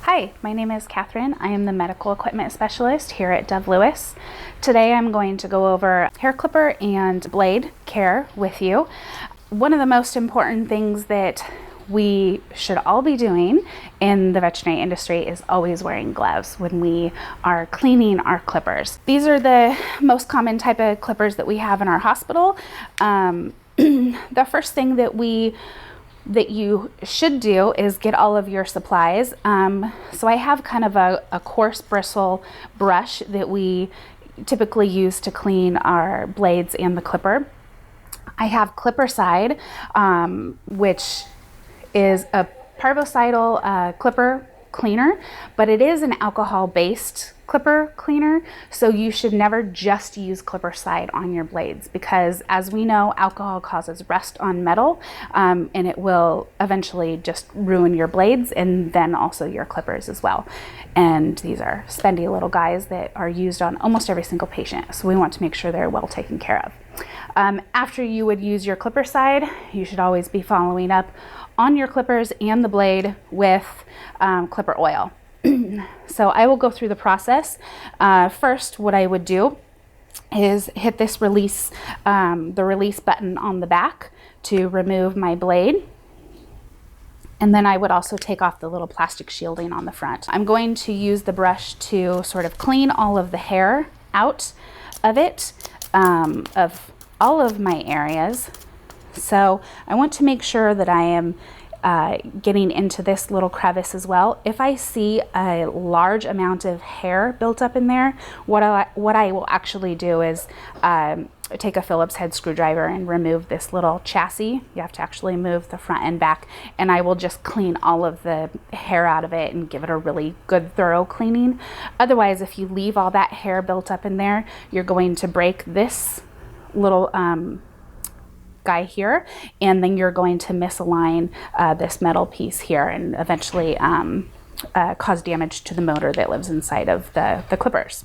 Hi, my name is Catherine. I am the medical equipment specialist here at DLEAH. Today I'm going to go over hair clipper and blade care with you. One of the most important things that we should all be doing in the veterinary industry is always wearing gloves when we are cleaning our clippers. These are the most common type of clippers that we have in our hospital. The first thing that you should do is get all of your supplies. So I have kind of a coarse bristle brush that we typically use to clean our blades and the clipper. I have clipper side, which is a parvocidal clipper cleaner, but it is an alcohol-based clipper cleaner, so you should never just use clipper side on your blades, because as we know, alcohol causes rust on metal, and it will eventually just ruin your blades and then also your clippers as well. And these are spendy little guys that are used on almost every single patient, so we want to make sure they're well taken care of. After you would use your clipper side, you should always be following up on your clippers and the blade with clipper oil. So I will go through the process. First, what I would do is hit this release, the release button on the back to remove my blade. And then I would also take off the little plastic shielding on the front. I'm going to use the brush to sort of clean all of the hair out of it, of all of my areas. So I want to make sure that I am getting into this little crevice as well. If I see a large amount of hair built up in there, what I will actually do is take a Phillips head screwdriver and remove this little chassis. You have to actually move the front and back, and I will just clean all of the hair out of it and give it a really good thorough cleaning. Otherwise, if you leave all that hair built up in there, you're going to break this little guy here, and then you're going to misalign this metal piece here and eventually cause damage to the motor that lives inside of the clippers.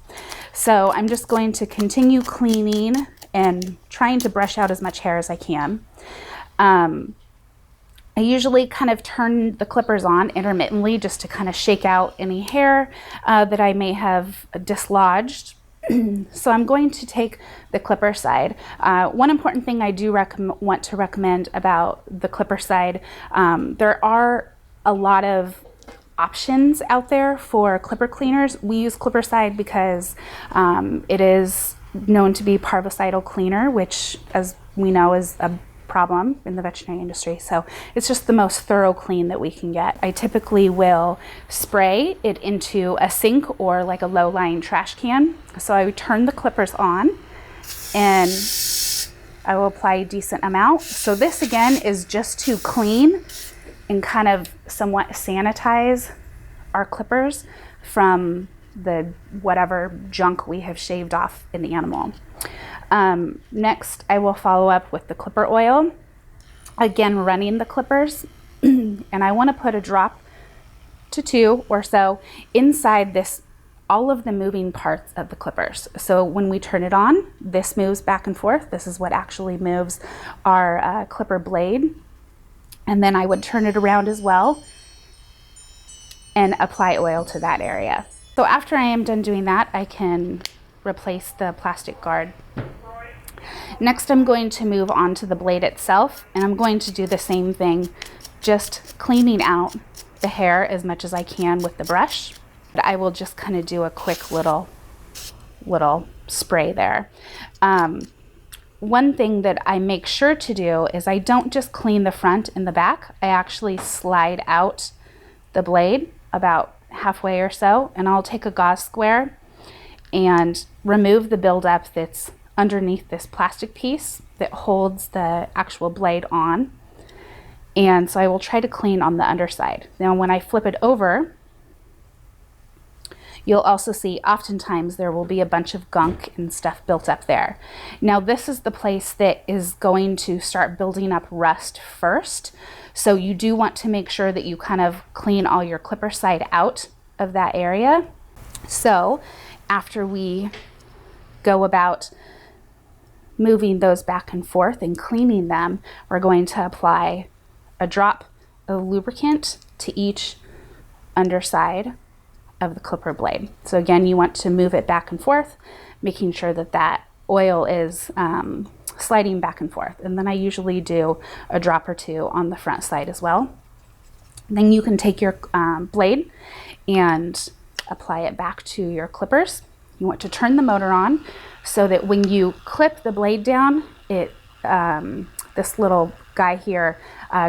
So I'm just going to continue cleaning and trying to brush out as much hair as I can. I usually kind of turn the clippers on intermittently just to kind of shake out any hair that I may have dislodged. So I'm going to take the clipper side. One important thing I do want to recommend about the clipper side, there are a lot of options out there for clipper cleaners. We use clipper side because it is known to be parvocidal cleaner, which, as we know, is a problem in the veterinary industry. So it's just the most thorough clean that we can get. I typically will spray it into a sink or like a low-lying trash can. So I would turn the clippers on and I will apply a decent amount. So this again is just to clean and kind of somewhat sanitize our clippers from the whatever junk we have shaved off in the animal. Next, I will follow up with the clipper oil, again running the clippers, and I want to put a drop to 2 or so inside this, all of the moving parts of the clippers. So when we turn it on, this moves back and forth. This is what actually moves our clipper blade. And then I would turn it around as well and apply oil to that area. So after I am done doing that, I can replace the plastic guard. Next, I'm going to move on to the blade itself, and I'm going to do the same thing, just cleaning out the hair as much as I can with the brush. I will just kind of do a quick little spray there. One thing that I make sure to do is I don't just clean the front and the back. I actually slide out the blade about halfway or so, and I'll take a gauze square and remove the buildup that's underneath this plastic piece that holds the actual blade on. And so I will try to clean on the underside. Now when I flip it over, you'll also see oftentimes there will be a bunch of gunk and stuff built up there. Now this is the place that is going to start building up rust first. So you do want to make sure that you kind of clean all your clipper side out of that area. So after we go about moving those back and forth and cleaning them, we're going to apply a drop of lubricant to each underside of the clipper blade. So again, you want to move it back and forth, making sure that that oil is sliding back and forth. And then I usually do a drop or two on the front side as well. Then you can take your blade and apply it back to your clippers. You want to turn the motor on so that when you clip the blade down, it this little guy here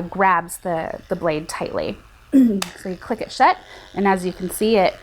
grabs the blade tightly. So you click it shut, and as you can see, it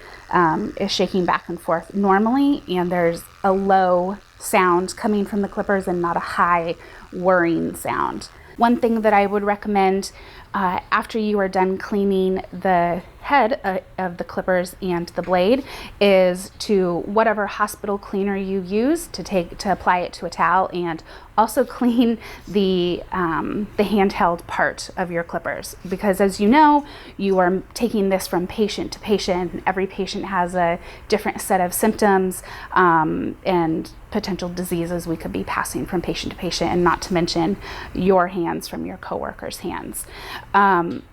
is shaking back and forth normally, and there's a low sound coming from the clippers and not a high whirring sound. One thing that I would recommend after you are done cleaning the head of the clippers and the blade is to whatever hospital cleaner you use to apply it to a towel, and also clean the handheld part of your clippers, because as you know, you are taking this from patient to patient. Every patient has a different set of symptoms and potential diseases we could be passing from patient to patient, and not to mention your hands from your coworkers' hands.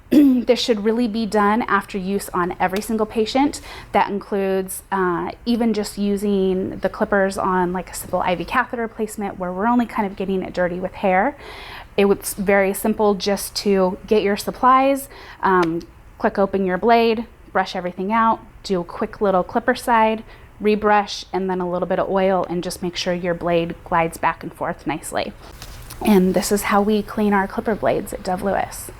This should really be done after use on every single patient. That includes even just using the clippers on like a simple IV catheter placement where we're only kind of getting it dirty with hair. It's very simple just to get your supplies, click open your blade, brush everything out, do a quick little clipper side, rebrush, and then a little bit of oil, and just make sure your blade glides back and forth nicely. And this is how we clean our clipper blades at DLEAH.